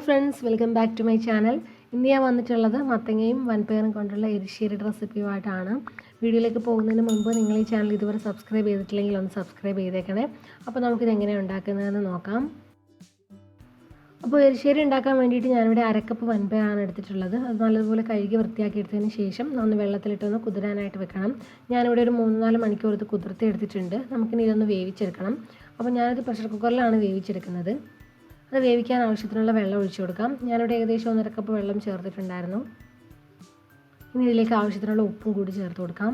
friends, welcome back to my channel. ഇന്ന് ഞാൻ വന്നിട്ടുള്ളത് മത്തങ്ങയും വൻപയറും കൊണ്ടുള്ള എരിശ്ശേരിയുടെ റെസിപ്പിയുമായിട്ടാണ്. വീഡിയോയിലേക്ക് പോകുന്നതിന് മുമ്പ് നിങ്ങൾ ഈ ചാനൽ ഇതുവരെ സബ്സ്ക്രൈബ് ചെയ്തിട്ടില്ലെങ്കിൽ ഒന്ന് സബ്സ്ക്രൈബ് ചെയ്തേക്കണേ. അപ്പോൾ നമുക്കിത് എങ്ങനെയാണ് ഉണ്ടാക്കുന്നതെന്ന് നോക്കാം. അപ്പോൾ എരിശ്ശേരി ഉണ്ടാക്കാൻ വേണ്ടിയിട്ട് ഞാനിവിടെ അരക്കപ്പ് വൻപയറാണ് എടുത്തിട്ടുള്ളത്. അത് നല്ലതുപോലെ കഴുകി വൃത്തിയാക്കി എടുത്തതിന് ശേഷം ഒന്ന് വെള്ളത്തിലിട്ടൊന്ന് കുതിരാനായിട്ട് വെക്കണം. ഞാനിവിടെ ഒരു 3-4 മണിക്കൂർ ഇത് കുതിർത്തി എടുത്തിട്ടുണ്ട്. നമുക്കിനി ഇതൊന്ന് വേവിച്ചെടുക്കണം. അപ്പോൾ ഞാനിത് പ്രഷർ കുക്കറിലാണ് വേവിച്ചെടുക്കുന്നത്. അത് വേവിക്കാൻ ആവശ്യത്തിനുള്ള വെള്ളം ഒഴിച്ചു കൊടുക്കാം. ഞാനിവിടെ ഏകദേശം 1.5 കപ്പ് വെള്ളം ചേർത്തിട്ടുണ്ടായിരുന്നു. ഇനി ഇതിലേക്ക് ആവശ്യത്തിനുള്ള ഉപ്പും കൂടി ചേർത്ത് കൊടുക്കാം.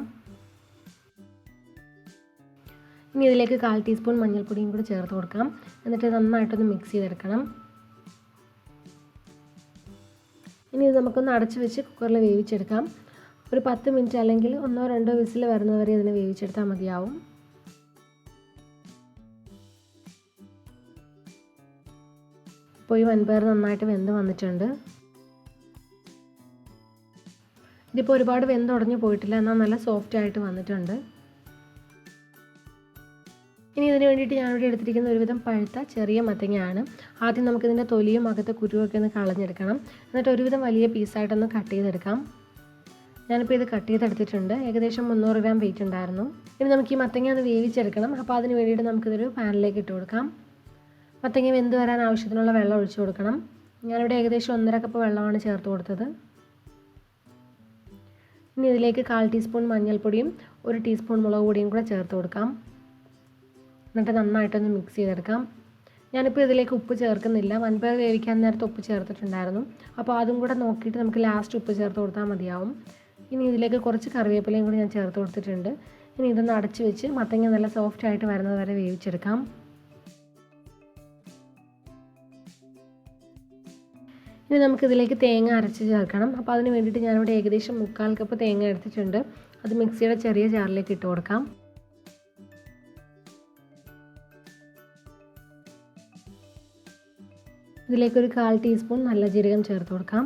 ഇനി ഇതിലേക്ക് 1/4 ടീസ്പൂൺ മഞ്ഞൾപ്പൊടിയും കൂടി ചേർത്ത് കൊടുക്കാം. എന്നിട്ട് നന്നായിട്ടൊന്ന് മിക്സ് ചെയ്തെടുക്കണം. ഇനി ഇത് നമുക്കൊന്ന് അടച്ചു വെച്ച് കുക്കറിൽ വേവിച്ചെടുക്കാം. ഒരു 10 മിനിറ്റ് അല്ലെങ്കിൽ 1-2 വിസിൽ വരുന്നവരെ ഇതിനെ വേവിച്ചെടുത്താൽ മതിയാവും. ഇപ്പോൾ ഈ വൻപയർ നന്നായിട്ട് വെന്ത് വന്നിട്ടുണ്ട്. ഇതിപ്പോൾ ഒരുപാട് വെന്തുടഞ്ഞ് പോയിട്ടില്ല, എന്നാൽ നല്ല സോഫ്റ്റ് ആയിട്ട് വന്നിട്ടുണ്ട്. ഇനി ഇതിന് വേണ്ടിയിട്ട് ഞാനിവിടെ എടുത്തിരിക്കുന്ന ഒരുവിധം പഴുത്ത ചെറിയ മത്തങ്ങയാണ്. ആദ്യം നമുക്കിതിൻ്റെ തൊലിയും അകത്തെ കുരുവൊക്കെ ഒന്ന് കളഞ്ഞെടുക്കണം. എന്നിട്ട് ഒരുവിധം വലിയ പീസായിട്ടൊന്ന് കട്ട് ചെയ്തെടുക്കാം. ഞാനിപ്പോൾ ഇത് കട്ട് ചെയ്തെടുത്തിട്ടുണ്ട്. ഏകദേശം 300 ഗ്രാം വെയിറ്റ് ഉണ്ടായിരുന്നു. ഇനി നമുക്ക് ഈ മത്തങ്ങ ഒന്ന് വേവിച്ചെടുക്കണം. അപ്പോൾ അതിന് വേണ്ടിയിട്ട് നമുക്കിതൊരു പാനിലേക്ക് ഇട്ട് കൊടുക്കാം. മത്തങ്ങ വെന്ത് വരാൻ ആവശ്യത്തിനുള്ള വെള്ളം ഒഴിച്ചു കൊടുക്കണം. ഞാനിവിടെ ഏകദേശം 1.5 കപ്പ് വെള്ളമാണ് ചേർത്ത് കൊടുത്തത്. ഇനി ഇതിലേക്ക് 1/4 ടീസ്പൂൺ മഞ്ഞൾപ്പൊടിയും 1 ടീസ്പൂൺ മുളക് പൊടിയും കൂടെ ചേർത്ത് കൊടുക്കാം. എന്നിട്ട് നന്നായിട്ടൊന്ന് മിക്സ് ചെയ്തെടുക്കാം. ഞാനിപ്പോൾ ഇതിലേക്ക് ഉപ്പ് ചേർക്കുന്നില്ല. വൻപയർ വേവിക്കാൻ നേരത്തെ ഉപ്പ് ചേർത്തിട്ടുണ്ടായിരുന്നു. അപ്പോൾ അതും കൂടെ നോക്കിയിട്ട് നമുക്ക് ലാസ്റ്റ് ഉപ്പ് ചേർത്ത് കൊടുത്താൽ മതിയാവും. ഇനി ഇതിലേക്ക് കുറച്ച് കറിവേപ്പിലയും കൂടി ഞാൻ ചേർത്ത് കൊടുത്തിട്ടുണ്ട്. ഇനി ഇതൊന്ന് അടച്ച് വെച്ച് മത്തങ്ങ നല്ല സോഫ്റ്റ് ആയിട്ട് വരുന്നത് വരെ വേവിച്ചെടുക്കാം. ഇനി നമുക്കിതിലേക്ക് തേങ്ങ അരച്ച് ചേർക്കണം. അപ്പോൾ അതിന് വേണ്ടിയിട്ട് ഞാനിവിടെ ഏകദേശം 3/4 കപ്പ് തേങ്ങ എടുത്തിട്ടുണ്ട്. അത് മിക്സിയുടെ ചെറിയ ജാറിലേക്ക് ഇട്ട് കൊടുക്കാം. ഇതിലേക്കൊരു 1/4 ടീസ്പൂൺ നല്ല ജീരകം ചേർത്ത് കൊടുക്കാം.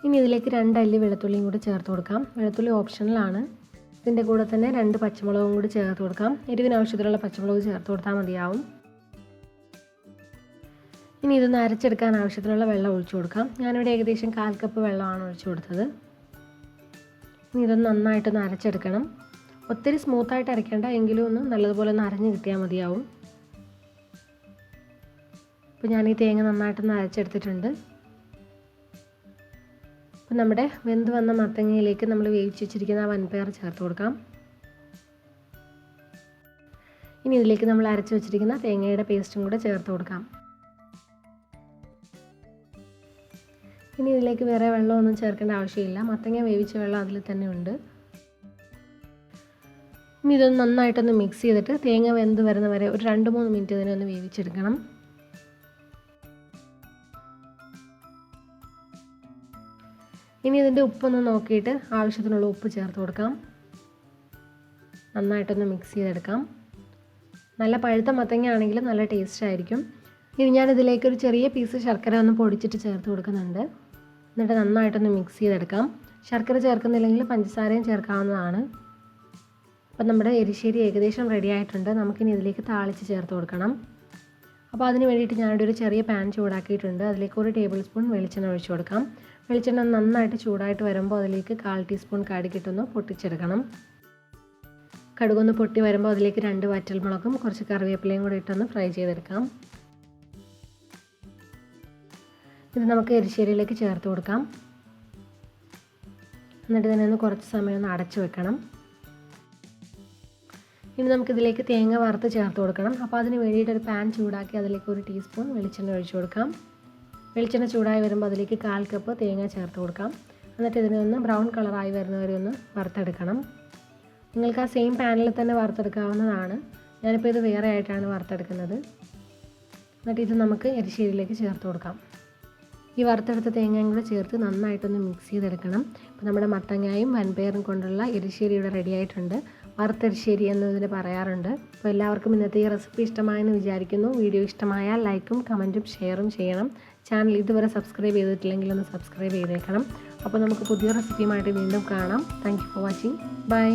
ഇനി ഇതിലേക്ക് 2 അല്ലി വെളുത്തുള്ളിയും കൂടി ചേർത്ത് കൊടുക്കാം. വെളുത്തുള്ളി ഓപ്ഷണലാണ്. ഇതിൻ്റെ കൂടെ തന്നെ 2 പച്ചമുളകും കൂടി ചേർത്ത് കൊടുക്കാം. എരിവിന് ആവശ്യത്തിലുള്ള പച്ചമുളക് ചേർത്ത് കൊടുത്താൽ മതിയാവും. ഇനി ഇതൊന്ന് അരച്ചെടുക്കാൻ ആവശ്യത്തിനുള്ള വെള്ളം ഒഴിച്ചു കൊടുക്കാം. ഞാനിവിടെ ഏകദേശം 1/4 കപ്പ് വെള്ളമാണ് ഒഴിച്ചു കൊടുത്തത്. ഇനി ഇതൊന്ന് നന്നായിട്ടൊന്ന് അരച്ചെടുക്കണം. ഒത്തിരി സ്മൂത്തായിട്ട് അരയ്ക്കേണ്ട, എങ്കിലും ഒന്ന് നല്ലതുപോലെ ഒന്ന് അരഞ്ഞ് കിട്ടിയാൽ മതിയാവും. അപ്പോൾ ഞാൻ ഈ തേങ്ങ നന്നായിട്ടൊന്ന് അരച്ചെടുത്തിട്ടുണ്ട്. അപ്പോൾ നമ്മുടെ വെന്ത് വന്ന മത്തങ്ങയിലേക്ക് നമ്മൾ വേവിച്ച് വെച്ചിരിക്കുന്ന ആ വൻപയർ ചേർത്ത് കൊടുക്കാം. ഇനി ഇതിലേക്ക് നമ്മൾ അരച്ച് വെച്ചിരിക്കുന്ന തേങ്ങയുടെ പേസ്റ്റും കൂടെ ചേർത്ത് കൊടുക്കാം. ഇനി ഇതിലേക്ക് വേറെ വെള്ളമൊന്നും ചേർക്കേണ്ട ആവശ്യമില്ല. മത്തങ്ങ വേവിച്ച വെള്ളം അതിൽ തന്നെ ഉണ്ട്. ഇനി ഇതൊന്ന് നന്നായിട്ടൊന്ന് മിക്സ് ചെയ്തിട്ട് തേങ്ങ വെന്ത് വരുന്ന വരെ ഒരു 2-3 മിനിറ്റ് ഇതിനെ ഒന്ന് വേവിച്ചെടുക്കണം. ഇനി ഇതിൻ്റെ ഉപ്പൊന്ന് നോക്കിയിട്ട് ആവശ്യത്തിനുള്ള ഉപ്പ് ചേർത്ത് കൊടുക്കാം. നന്നായിട്ടൊന്ന് മിക്സ് ചെയ്തെടുക്കാം. നല്ല പഴുത്ത മത്തങ്ങ ആണെങ്കിൽ നല്ല ടേസ്റ്റ് ആയിരിക്കും. ഇനി ഞാനിതിലേക്ക് ഒരു ചെറിയ പീസ് ശർക്കര ഒന്ന് പൊടിച്ചിട്ട് ചേർത്ത് കൊടുക്കുന്നുണ്ട്. എന്നിട്ട് നന്നായിട്ടൊന്ന് മിക്സ് ചെയ്തെടുക്കാം. ശർക്കര ചേർക്കുന്നില്ലെങ്കിൽ പഞ്ചസാരയും ചേർക്കാവുന്നതാണ്. അപ്പം നമ്മുടെ എരിശ്ശേരി ഏകദേശം റെഡി ആയിട്ടുണ്ട്. നമുക്കിനി ഇതിലേക്ക് താളിച്ച് ചേർത്ത് കൊടുക്കണം. അപ്പോൾ അതിന് വേണ്ടിയിട്ട് ഞാനിവിടെ ഒരു ചെറിയ പാൻ ചൂടാക്കിയിട്ടുണ്ട്. അതിലേക്ക് 1 ടേബിൾ സ്പൂൺ വെളിച്ചെണ്ണ ഒഴിച്ചു കൊടുക്കാം. വെളിച്ചെണ്ണ നന്നായിട്ട് ചൂടായിട്ട് വരുമ്പോൾ അതിലേക്ക് 1/4 ടീസ്പൂൺ കടുകിട്ടൊന്ന് പൊട്ടിച്ചെടുക്കണം. കടുകൊന്ന് പൊട്ടി വരുമ്പോൾ അതിലേക്ക് 2 വറ്റൽമുളകും കുറച്ച് കറിവേപ്പിലയും കൂടി ഇട്ടൊന്ന് ഫ്രൈ ചെയ്തെടുക്കാം. ഇത് നമുക്ക് എരിശ്ശേരിയിലേക്ക് ചേർത്ത് കൊടുക്കാം. എന്നിട്ട് തന്നെ ഒന്ന് കുറച്ച് സമയം ഒന്ന് അടച്ചു വെക്കണം. ഇനി നമുക്കിതിലേക്ക് തേങ്ങ വറുത്ത് ചേർത്ത് കൊടുക്കണം. അപ്പോൾ അതിന് വേണ്ടിയിട്ട് ഒരു പാൻ ചൂടാക്കി അതിലേക്ക് 1 ടീസ്പൂൺ വെളിച്ചെണ്ണ ഒഴിച്ചു കൊടുക്കാം. വെളിച്ചെണ്ണ ചൂടായി വരുമ്പോൾ അതിലേക്ക് 1/4 കപ്പ് തേങ്ങ ചേർത്ത് കൊടുക്കാം. എന്നിട്ട് ഇതിനെ ഒന്ന് ബ്രൗൺ കളറായി വരുന്നവരെ ഒന്ന് വറുത്തെടുക്കണം. നിങ്ങൾക്ക് ആ സെയിം പാനിൽ തന്നെ വറുത്തെടുക്കാവുന്നതാണ്. ഞാനിപ്പോൾ ഇത് വേറെ ആയിട്ടാണ് വറുത്തെടുക്കുന്നത്. എന്നിട്ട് ഇത് നമുക്ക് എരിശ്ശേരിയിലേക്ക് ചേർത്ത് കൊടുക്കാം. ഈ വറുത്തെടുത്ത തേങ്ങയും കൂടെ ചേർത്ത് നന്നായിട്ടൊന്ന് മിക്സ് ചെയ്തെടുക്കണം. ഇപ്പോൾ നമ്മുടെ മത്തങ്ങയും വൻപയറും കൊണ്ടുള്ള എരിശ്ശേരി ഇവിടെ റെഡി ആയിട്ടുണ്ട്. വറുത്തെരിശ്ശേരി എന്നതിന് പറയാറുണ്ട്. അപ്പോൾ എല്ലാവർക്കും ഇന്നത്തെ ഈ റെസിപ്പി ഇഷ്ടമായെന്ന് വിചാരിക്കുന്നു. വീഡിയോ ഇഷ്ടമായാൽ ലൈക്കും കമൻറ്റും ഷെയറും ചെയ്യണം. ചാനൽ ഇതുവരെ സബ്സ്ക്രൈബ് ചെയ്തിട്ടില്ലെങ്കിൽ ഒന്ന് സബ്സ്ക്രൈബ് ചെയ്തേക്കണം. അപ്പോൾ നമുക്ക് പുതിയ റെസിപ്പിയുമായിട്ട് വീണ്ടും കാണാം. Thank you for watching. By.